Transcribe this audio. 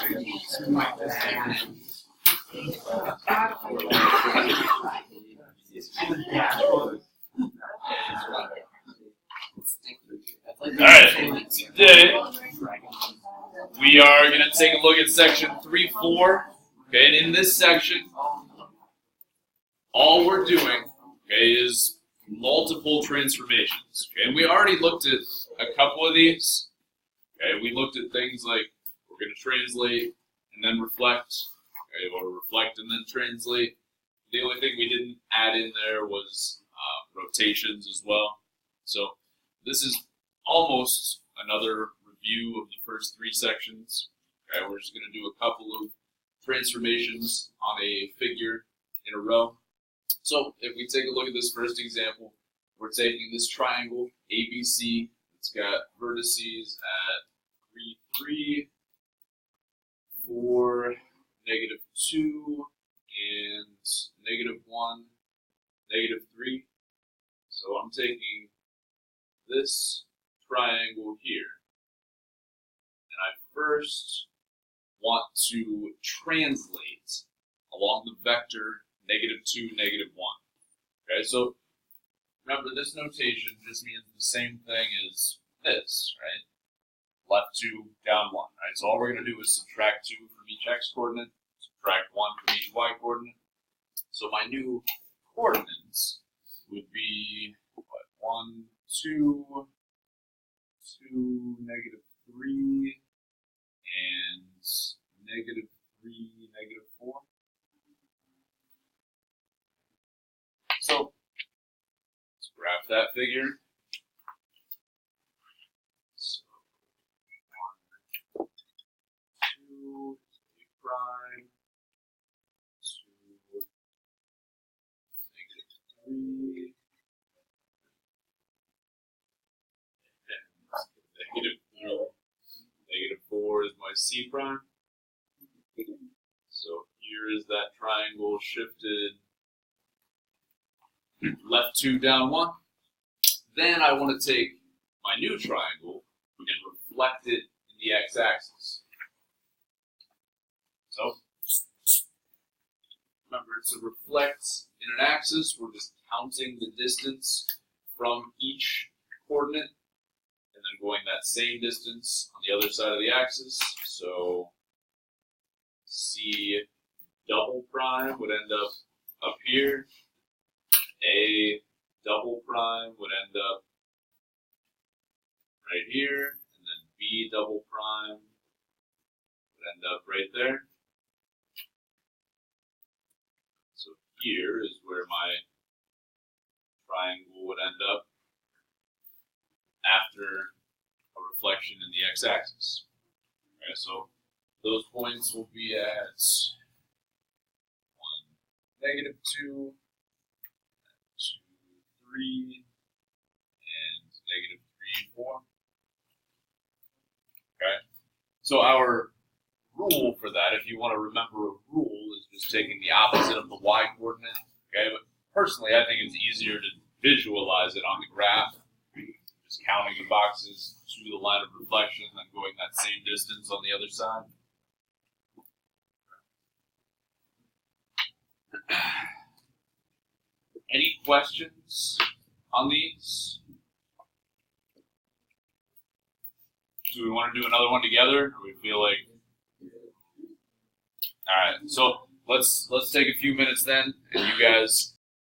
Alright, today we are going to take a look at section 3.4. Okay, and in this section, all we're doing, okay, is multiple transformations. Okay, and we already looked at a couple of these. Okay, we looked at things like we're going to translate and then reflect. Okay, or reflect and then translate. The only thing we didn't add in there was rotations as well. So this is almost another review of the first three sections. Okay, we're just going to do a couple of transformations on a figure in a row. So if we take a look at this first example, we're taking this triangle ABC. It's got vertices at 3, 3, 4, -2, and -1, -3. So I'm taking this triangle here, and I first want to translate along the vector -2, -1. Okay, so remember this notation just means the same thing as this, right? Left 2, down 1, right? So all we're going to do is subtract 2 from each x-coordinate, subtract 1 from each y-coordinate. So my new coordinates would be, what, 1, 2, 2, -3, and -3, -4. So let's graph that figure. So 1, 2, prime, 2, -3, and -4 is my C prime. So here is that triangle shifted left 2, down 1. Then I want to take my new triangle and reflect it in the x-axis. So remember, to reflect in an axis, we're just counting the distance from each coordinate and then going that same distance on the other side of the axis. So C double prime would end up here. A double prime would end up right here, and then B double prime would end up right there. So here is where my triangle would end up after a reflection in the x-axis. Okay, so those points will be at 1, -2, 2, 3, and -3, 4. Okay, so our rule for that, if you want to remember a rule, is just taking the opposite of the y-coordinate. Okay, but personally, I think it's easier to visualize it on the graph. Just counting the boxes to the line of reflection and then going that same distance on the other side. Any questions on these? Do we want to do another one together? Or we feel like, all right. So let's take a few minutes then, and you guys